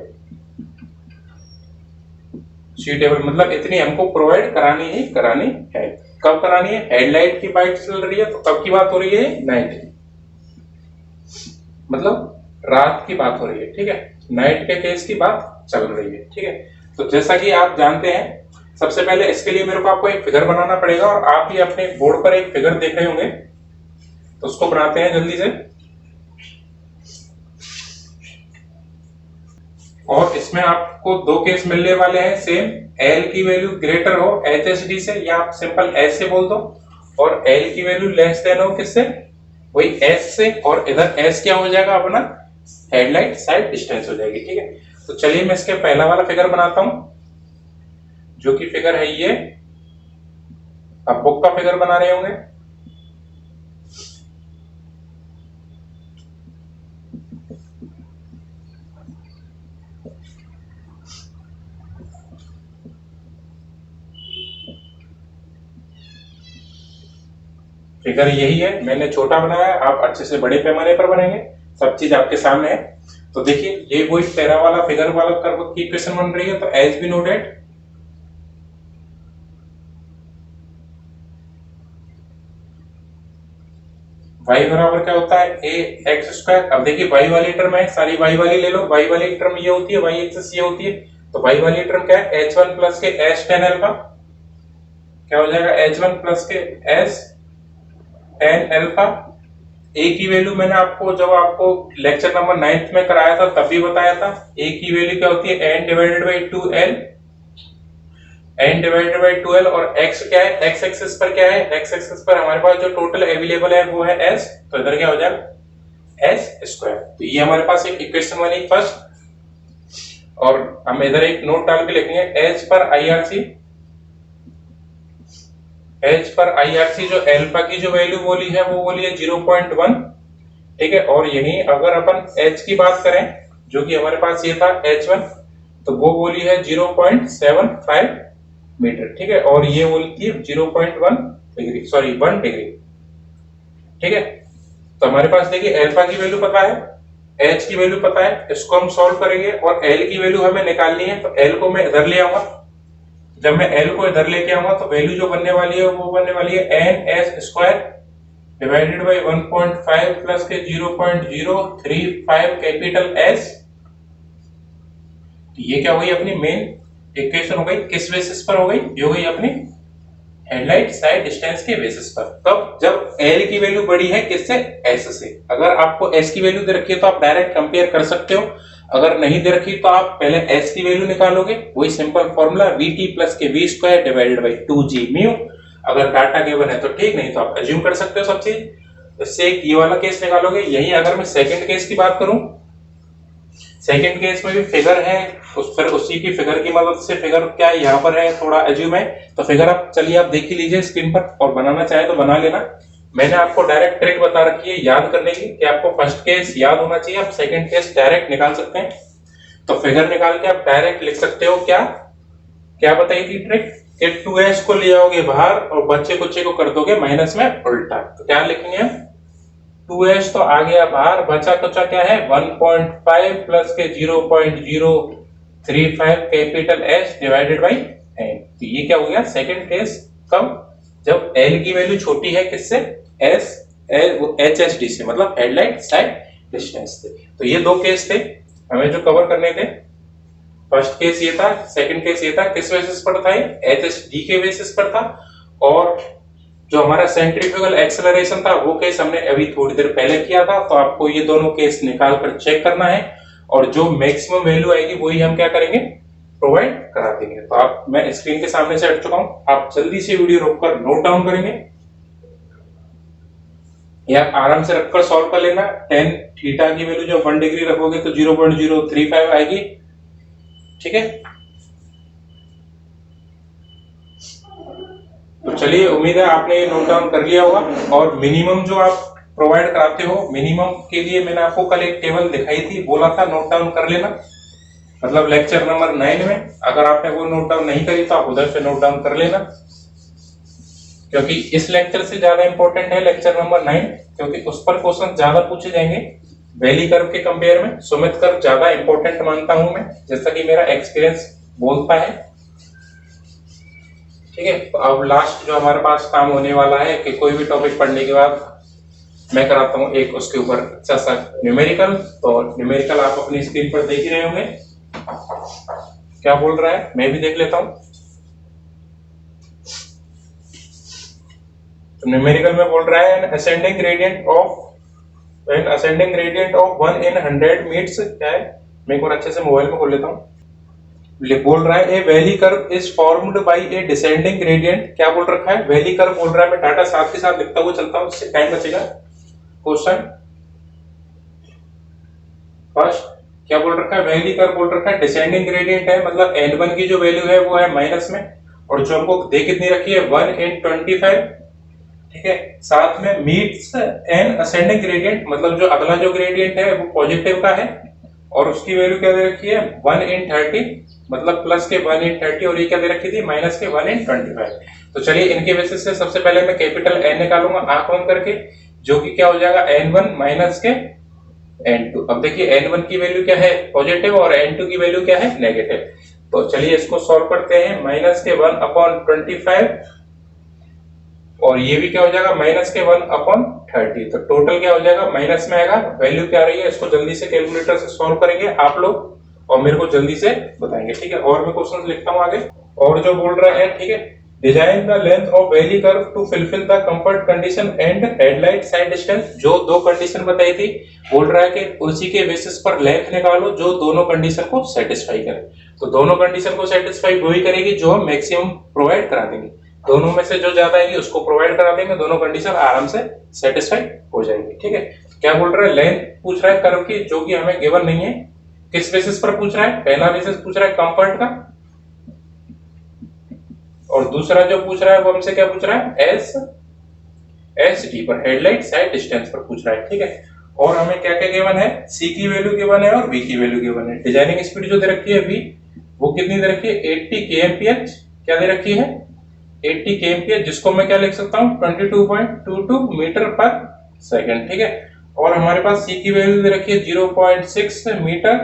मतलब इतनी हमको प्रोवाइड करानी है। कब करानी है? हेडलाइट की बाइट चल रही है, तो कब की बात हो रही है? नाइट की, मतलब रात की बात हो रही है। ठीक है, नाइट के केस की बात चल रही है। ठीक है, तो जैसा कि आप जानते हैं, सबसे पहले इसके लिए मेरे को आपको एक फिगर बनाना पड़ेगा, और आप भी अपने बोर्ड पर एक फिगर देख रहे होंगे, तो उसको बनाते हैं जल्दी से। और इसमें आपको दो केस मिलने वाले हैं सेम। L की वैल्यू ग्रेटर हो HHD से, या आप सिंपल S से बोल दो, और L की वैल्यू लेस देन हो किससे? वही S से, और इधर S क्या हो जाएगा अपना? हेडलाइट साइड डिस्टेंस हो जाएगी। ठीक है, तो चलिए मैं इसके पहला वाला फिगर बनाता हूं, जो कि फिगर है ये। आप बुक का फिगर बना रहे होंगे। फिगर यही है, मैंने छोटा बनाया, आप अच्छे से बड़े पैमाने पर बनाएंगे। सब चीज आपके सामने है। तो देखिए ये वही पैरा वाला फिगर वाला कर्व की इक्वेशन बन रही है। तो एज बी नोटेड, y बराबर क्या होता है? a x square. अब देखिए y वाली टर्म है, सारी y वाली ले लो। y वाली टर्म ये होती है, y एक्सिस ये होती है, तो y वाली टर्म क्या है? h1 प्लस के h tan अल्फा। क्या हो जाएगा? h1 प्लस के h tan अल्फा। a की वैल्यू मैंने आपको जब आपको लेक्चर नंबर 9 में कराया था तब भी बताया था। a की वैल्यू क्या होती है? n divided by 2l, n divided by 2l। और x क्या है? x एक्सिस पर क्या है? x एक्सिस पर हमारे पास जो टोटल अवेलेबल है वो है s, तो इधर क्या हो जाएगा? s square. तो ये हमारे पास एक इक्वेशन बनी फर्स्ट, और हम इधर एक नोट डाल के लिखेंगे h पर IRC जो अल्फा की जो वैल्यू बोली है वो बोली है 0.1। ठीक है, और यही अगर अपन h की बात करें, जो कि हमारे पास ये था h1, तो वो बोली है 0.75 मीटर। ठीक है, और ये बोलती है 0.1 डिग्री, सॉरी 1 डिग्री। ठीक है, तो हमारे पास देखिए अल्फा की वैल्यू पता है, h की वैल्यू पता है, इसको हम सॉल्व करेंगे, और l की वैल्यू हमें निकालनी है। तो l को मैं इधर ले आऊंगा। जब मैं l को इधर लेके आऊंगा तो वैल्यू जो बनने वाली है वो बनने वाली है n s square divided by 1.5 plus के 0.035 कैपिटल S। ये क्या हो गई? अपनी मेन इक्वेशन हो गई। किस बेसिस पर हो गई? ये हो गई अपनी हेडलाइट साइड डिस्टेंस के बेसिस पर। तब जब L की वैल्यू बड़ी है किससे? S से। अगर आपको S की वैल्यू दे रखी है तो आप डायरेक्ट कंपेयर कर सकते हो, अगर नहीं दे रखी तो आप पहले S की वैल्यू निकालोगे। वही सिंपल फॉर्मूला VT प्लस के V square divided by 2G mu. अगर डाटा गिवन है तो ठीक, नहीं तो आप अज्यूम कर सकते हो सब चीज। इससे एक ये वाला केस निकालोगे। यही अगर मैं सेकंड केस की बात करूं, सेकंड केस में भी फिगर है, फिर उसी की फिगर की मदद से, फिगर क्या है यहाँ पर है, थोड़ा अज्यूम है, तो फिगर आप चलिए आप देख ही लीजिए स्क्रीन पर, और बनाना चाहे तो बना लेना। मैंने आपको डायरेक्ट ट्रिक बता रखी है याद करने की, कि आपको फर्स्ट केस याद होना चाहिए, आप सेकंड केस डायरेक्ट निकाल सकते हैं। तो फिगर निकाल के आप डायरेक्ट लिख सकते हो। क्या क्या बताई थी ट्रिक? कि 2s को ले आओगे बाहर और बच्चे कुच्चे को कर दोगे माइनस में उल्टा। तो क्या लिखेंगे हम? 2s तो आ गया बाहर, बचा कुचा क्या है 1.5 प्लस के 0.035 capital S divided by N. तो ये क्या हो गया सेकंड केस, कब, जब एल की वैल्यू छोटी है किससे, एस एच एस डी से, मतलब हेडलाइट साइड डिस्टेंस से। तो ये दो केस थे हमें जो कवर करने थे। फर्स्ट केस ये था, सेकंड केस ये था, किस बेसिस पर था, एच एस डी के बेसिस पर था। और जो हमारा सेंट्रीफ्यूगल एक्सेलरेशन था वो केस हमने अभी थोड़ी देर पहले किया था। तो आपको ये दोनों केस निकाल कर चेक करना है और जो मैक्सिमम वैल्यू आएगी वही हम क्या करेंगे, प्रोवाइड करा देंगे। तो आप, मैं स्क्रीन के सामने से हट चुका हूं, आप जल्दी से वीडियो रोककर नोट डाउन करेंगे या आराम से रखकर सॉल्व कर लेना। टेन थीटा की वैल्यू जो 1 डिग्री रखोगे तो 0.035 आएगी, ठीक है। तो चलिए, उम्मीद है आपने ये नोट डाउन कर लिया होगा। और मिनिमम जो आप प्रोवाइड कराते हो, मिनिमम के लिए मैंने आपको कल एक टेबल दिखाई थी, बोला था नोट डाउन कर लेना, मतलब लेक्चर नंबर 9 में। अगर आपने वो नोट डाउन नहीं करी तो आप उधर से नोट डाउन कर लेना, क्योंकि इस लेक्चर से ज्यादा इंपॉर्टेंट है लेक्चर नंबर 9, क्योंकि उस पर क्वेश्चन ज्यादा पूछे जाएंगे वैली कर्व के कंपेयर में। सुमित कर्व ज्यादा इंपॉर्टेंट मानता हूं मैं, जैसा कि मेरा एक्सपीरियंस बोलता है, ठीक है। तो अब लास्ट जो हमारे पास काम होने वाला है कि कोई भी टॉपिक पढ़ने के बाद मैं कराता हूं एक उसके ऊपर अच्छा सा न्यूमेरिकल। तो न्यूमेरिकल आप अपनी स्क्रीन पर देख ही रहे होंगे, क्या बोल रहा है मैं भी देख लेता हूं। तो न्यूमेरिकल में बोल रहा है N ascending gradient of 1 in 100 meets, क्या है, मैं एक बार अच्छे से मोबाइल में खोल लेता हूं। बोल रहा है a valley curve is formed by a descending gradient, क्या बोल रखा है, वैली कर्व बोल रहा है। मैं डाटा साथ के साथ लिखता हुआ चलता हूं, इससे टाइम बचेगा। क्वेश्चन फर्स्ट क्या बोल रखा है, वैली कर्व बोल रखा है डिसेंडिंग ग्रेडियंट है, मतलब n1 की जो वैल्यू है वो है माइनस में, और जो हमको दे कितनी रखी है 1 in 25, ठीक है। साथ में मीट्स एन असेंडिंग ग्रेडियंट, मतलब जो अगला जो ग्रेडियंट है वो पॉजिटिव का है, और उसकी वैल्यू क्या दे रखी है 1 in 30, मतलब प्लस के 1 in 30, और ये क्या दे रखी थी माइनस के 1 in 25। तो चलिए इनके बेसिस से सबसे पहले मैं कैपिटल एन निकालूंगा आंख बंद करके, जो कि क्या हो जाएगा n1 माइनस के n2। अब देखिए n1 की वैल्यू क्या है पॉजिटिव और n2 की वैल्यू क्या है नेगेटिव। तो चलिए इसको सॉल्व करते हैं, माइनस के 1/25 और ये भी क्या हो जाएगा माइनस के 1/30। तो टोटल क्या हो जाएगा माइनस में आएगा, वैल्यू क्या आ रही है इसको जल्दी से कैलकुलेटर से सॉल्व करेंगे आप लोग और मेरे को जल्दी से बताएंगे, ठीक है। और मैं क्वेश्चन लिखता हूं आगे, और जो बोल रहा है, ठीक है, design the length of valley curve to fulfil the comfort condition and headlight sight distance. जो दो कंडीशन बताई थी, बोल रहा है कि उसी के बेसिस पर लेंथ निकालो जो दोनों कंडीशन को सेटिस्फाई करे। तो दोनों कंडीशन को सेटिस्फाई वही करेगी जो हम मैक्सिमम प्रोवाइड करा देंगे, दोनों में से जो ज्यादा आएगी उसको प्रोवाइड करा देंगे, दोनों कंडीशन आराम से सेटिस्फाई हो जाएंगी, ठीक है। क्या बोल रहा है, लेंथ पूछ रहा है कर्व की, जो कि हमें गिवन नहीं है। किस बेसिस पर पूछ रहा है, पहला बेसिस पूछ रहा है कंफर्ट का, और दूसरा जो पूछ रहा है वो हमसे क्या पूछ रहा है एस डी पर, हेडलाइट साइड डिस्टेंस पर पूछ रहा है, ठीक है। और हमें क्या क्या गिवन है, सी की वैल्यू गिवन है और वी की वैल्यू गिवन है। डिजाइनिंग स्पीड जो दे रखी है वी, वो कितनी दे रखी है 80 kmph, क्या दे रखी है 80 kmph, जिसको मैं क्या लिख सकता हूँ 22.22 मीटर पर सेकंड, ठीक है। और हमारे पास सी की वैल्यू दे रखी है 0.6 मीटर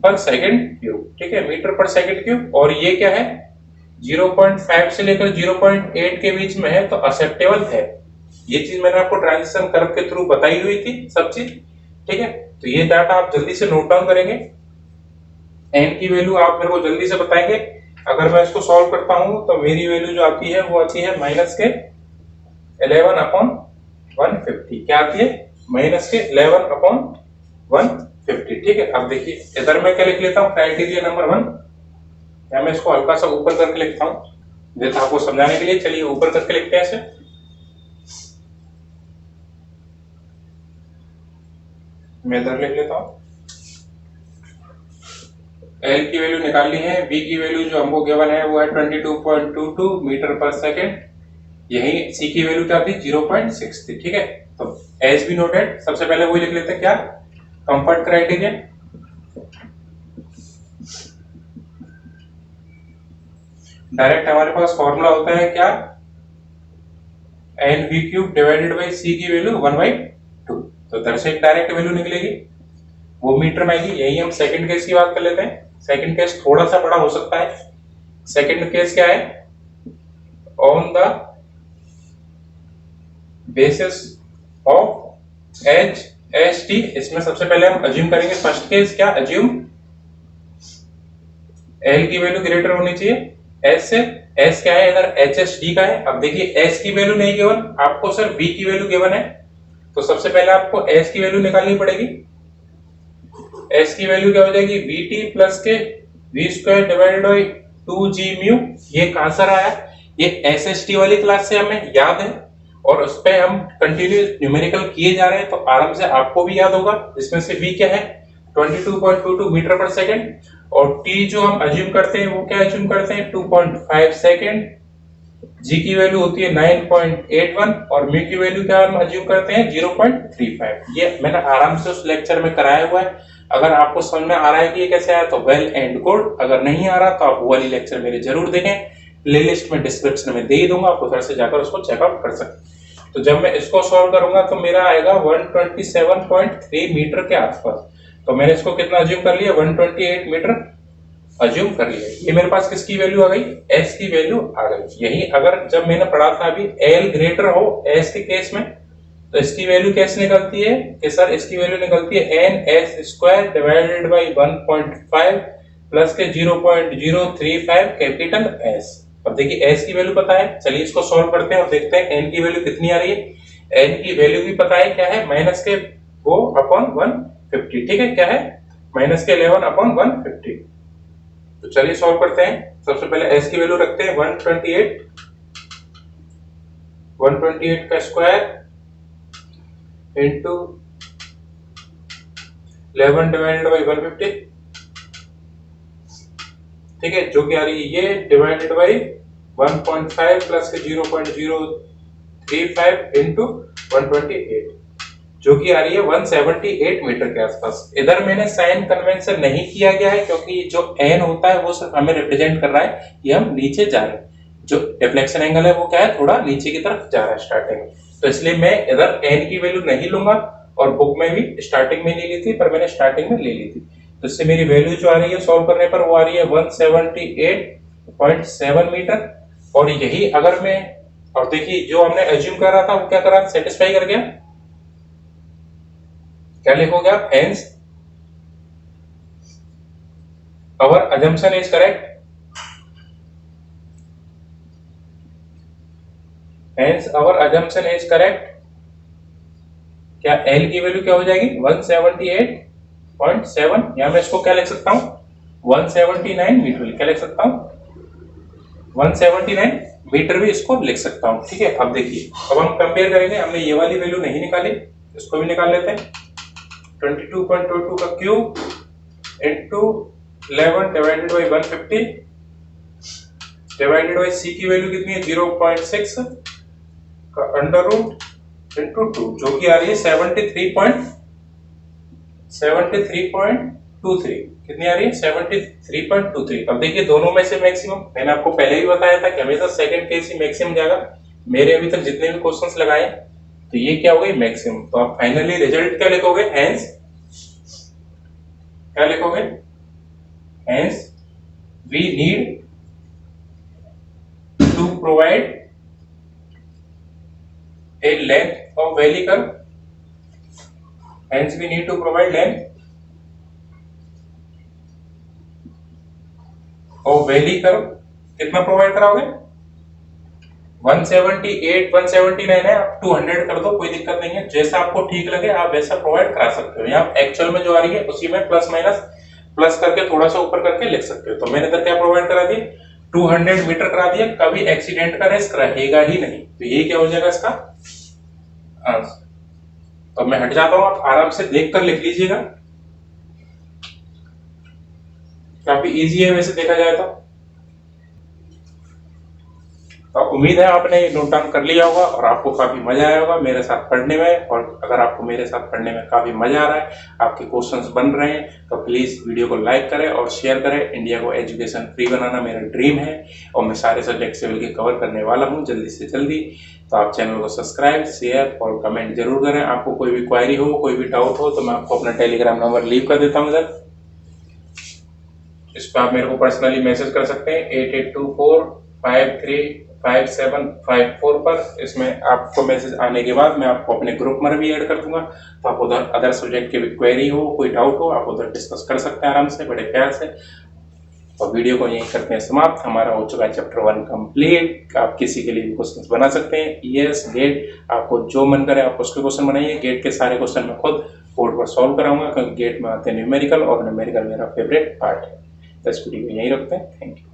पर सेकंड क्यूब, ठीक है, मीटर पर सेकंड क्यूब। और ये क्या है 0.5 से लेकर 0.8 के बीच में है, तो एक्सेप्टेबल है। ये चीज मैंने आपको ट्रांजिशन कर्व के थ्रू बताई हुई थी सब चीज, ठीक है। तो ये डाटा आप जल्दी से नोट डाउन करेंगे, एन की वैल्यू आप मेरे को जल्दी से बताएंगे। अगर मैं इसको सॉल्व करता हूं तो मेरी वैल्यू जो आती है वो आती है माइनस के 11/150, क्या आती है माइनस के 11/150, ठीक है। अब देखिए इधर मैं क्या लिख लेता हूँ, क्राइटेरिया नंबर 1, या मैं इसको हल्का सा ऊपर करके लिखता हूँ जैसे आपको समझाने के लिए। चलिए ऊपर करके लिखते हैं इसे, मैं इधर लिख लेता हूँ। एल की वैल्यू निकालनी है, बी की वैल्यू जो हमको गिवन है वो है 22.22 मीटर पर सेकेंड, यही सी की वैल्यू क्या थी 0.6 थी, ठीक है। तो एस बी नोटेड, सबसे पहले वही लिख लेते हैं क्या कंफर्ट क्राइटेरिया। डायरेक्ट हमारे पास फॉर्मूला होता है क्या N V cube divided by C की वैल्यू 1/2, तो इधर से एक डायरेक्ट वैल्यू निकलेगी, वो मीटर में आएगी। यही हम सेकंड केस की बात कर लेते हैं। सेकंड केस थोड़ा सा बड़ा हो सकता है। सेकंड केस क्या है, on the basis of H S T. इसमें सबसे पहले हम अज्यूम करेंगे, फर्स्ट केस क्या अज्यूम, एल की वैल्यू ग्रेटर होनी चाहिए एस से। एस क्या है इधर, एच एस डी का है। अब देखिए एस की वैल्यू नहीं गिवन आपको, सर बी की वैल्यू गिवन है। तो सबसे पहले आपको एस की वैल्यू निकालनी पड़ेगी। एस की वैल्यू क्या हो जाएगी, वी टी प्लस के V square divided by 2g mu. ये कहां से आया, ये एसएसटी वाली क्लास से हमें याद है, और उस पे हम कंटिन्यू न्यूमेरिकल किए जा रहे हैं, तो आराम से आपको भी याद होगा। इसमें से v क्या है 22.22 मीटर पर सेकंड, और t जो हम अज्यूम करते हैं वो क्या अज्यूम करते हैं 2.5 सेकंड। g की वैल्यू होती है 9.81 और म्यू की वैल्यू क्या हम अज्यूम करते हैं 0.35। ये मैंने आराम से उस लेक्चर में कराया हुआ है। अगर आपको समझ में आ रहा है कि ये कैसे आया तो वेल एंड गुड, अगर नहीं आ रहा तो आप वो वाली लेक्चर मेरे जरूर देखें, प्लेलिस्ट में डिस्क्रिप्शन में दे ही दूंगा, आप उधर से जाकर उसको चेकआउट कर सकते। तो जब मैं इसको सॉल्व करूंगा तो मेरा आएगा 127.3 मीटर के आसपास। तो मैंने इसको कितना अज्यूम कर लिया 128 मीटर अज्यूम कर लिया। ये मेरे पास किसकी वैल्यू आ गई, एस की वैल्यू आ गई। यही अगर जब मैंने पढ़ा था अभी एल ग्रेटर हो एस के केस में, तो इसकी वैल्यू कैसे निकलती है कि सर इसकी वैल्यू निकलती है N S square divided by 1.5 plus के 0.035 कैपिटल एस। अब देखिए एस की वैल्यू पता है, चलिए इसको सॉल्व करते हैं और देखते हैं एन की वैल्यू कितनी आ रही है। एन की वैल्यू भी पता है क्या है, माइनस के वो अपॉन 150, ठीक है क्या है माइनस के 11 अपॉन 150। तो चलिए सॉल्व करते हैं। सबसे पहले एस की वैल्यू रखते हैं 128 का स्क्वायर इंटू 11 डिवाइडेड बाई 150, ठीक है, जो कि आ रही है ये डिवाइडेड बाई 1.5 प्लस के 0.035 इंटू 128, जो कि आ रही है 178 मीटर के आसपास। इधर मैंने साइन कन्वेंशन नहीं किया गया है क्योंकि जो एन होता है वो सिर्फ हमें रिप्रेजेंट कर रहा है ये हम नीचे जा रहे हैं, जो डिफ्लेक्शन एंगल है वो क्या है थोड़ा नीचे की तरफ जा रहा है स्टार्टिंग में, तो इसलिए मैं इधर एन की वैल्यू नहीं लूंगा। और बुक में भी स्टार्टिंग में नहीं ली थी पर मैंने स्टार्टिंग में ले ली थी, तो इससे मेरी वैल्यू जो आ रही है सॉल्व करने पर वो आ रही है 178.7 मीटर। और यही अगर मैं, और देखिए जो हमने अज्यूम कर रहा था वो क्या कर रहा था सेटिस्फाई कर गया। क्या लिखोगे आप, hence our assumption is correct, hence our assumption is correct. क्या एल की वैल्यू क्या हो जाएगी 178.7, या मैं इसको क्या लिख सकता हूं 179 मीटर, क्या लिख सकता हूं 179 मीटर भी इसको लिख सकता हूं, ठीक है। अब देखिए अब हम कंपेयर करेंगे, हमने ये वाली वैल्यू नहीं निकाली, इसको भी निकाल लेते हैं। 22.22 का cube into 11 divided by 150 divided by C की वैल्यू कितनी है 0.6 का अंडर रूट इंटू 2, जो कि आ रही है 73.23, कितनी आ रही है 73.23। अब देखिए दोनों में से मैक्सिमम, मैंने आपको पहले ही बताया था कि हमेशा सेकंड केस ही मैक्सिमम जाएगा। मेरे अभी तक जितने भी क्वेश्चंस लगाए तो ये क्या हो गई मैक्सिमम। तो आप फाइनली रिजल्ट क्या लिखोगे, हेंस क्या लिखोगे, hence we need to provide a length of valley curve, hence we need to provide length of valley curve। कितना प्रोवाइड कराओगे 178 179 है, आप 200 कर दो कोई दिक्कत नहीं है, जैसा आपको ठीक लगे आप वैसा प्रोवाइड करा सकते हो। यहाँ एक्चुअल में जो आ रही है उसी में प्लस माइनस प्लस करके थोड़ा सा ऊपर करके लिख सकते हो। तो मैंने इधर क्या प्रोवाइड करा दिया 200 मीटर करा दिया, कभी एक्सीडेंट का रिस्क रहेगा ही नहीं। तो ये क्या हो जाएगा इसका आंसर। तो मैं हट जाता हूं, आप आराम से देखकर लिख लीजिएगा, काफी इजी है वैसे देखा जाए तो। उम्मीद है आपने नोट डाउन कर लिया होगा और आपको काफी मजा आया होगा मेरे साथ पढ़ने में। और अगर आपको मेरे साथ पढ़ने में काफी मजा आ रहा है, आपके क्वेश्चंस बन रहे हैं, तो प्लीज वीडियो को लाइक करें और शेयर करें। इंडिया को एजुकेशन फ्री बनाना मेरा ड्रीम है और मैं सारे सब्जेक्ट सिविल के कवर करने वाला हूँ जल्दी से जल्दी। तो आप चैनल को सब्सक्राइब, शेयर और कमेंट जरूर करें। आपको कोई भी क्वायरी हो, कोई भी डाउट हो, तो मैं आपको अपना टेलीग्राम नंबर लीव कर देता हूँ इधर। इस पर आप मेरे को पर्सनली मैसेज कर सकते हैं 8824535754 पर। इसमें आपको मैसेज आने के बाद मैं आपको अपने ग्रुप में भी ऐड कर दूंगा, तो आप उधर अदर सब्जेक्ट की भी क्वेरी हो, कोई डाउट हो, आप उधर डिस्कस कर सकते हैं आराम से, बड़े प्यार से। और वीडियो को यहीं करते हैं समाप्त। हमारा हो चुका है चैप्टर 1 कंप्लीट। आप किसी के लिए भी क्वेश्चन बना सकते हैं, ईएस, गेट, आपको जो मन करे आप उसके क्वेश्चन बनाइए। गेट के सारे क्वेश्चन मैं खुद बोर्ड पर सॉल्व कराऊंगा, क्योंकि गेट में आते हैं न्यूमेरिकल, और न्यूमेरिकल मेरा फेवरेट पार्ट है। तो इस वीडियो को यहीं रखते हैं। Thank you.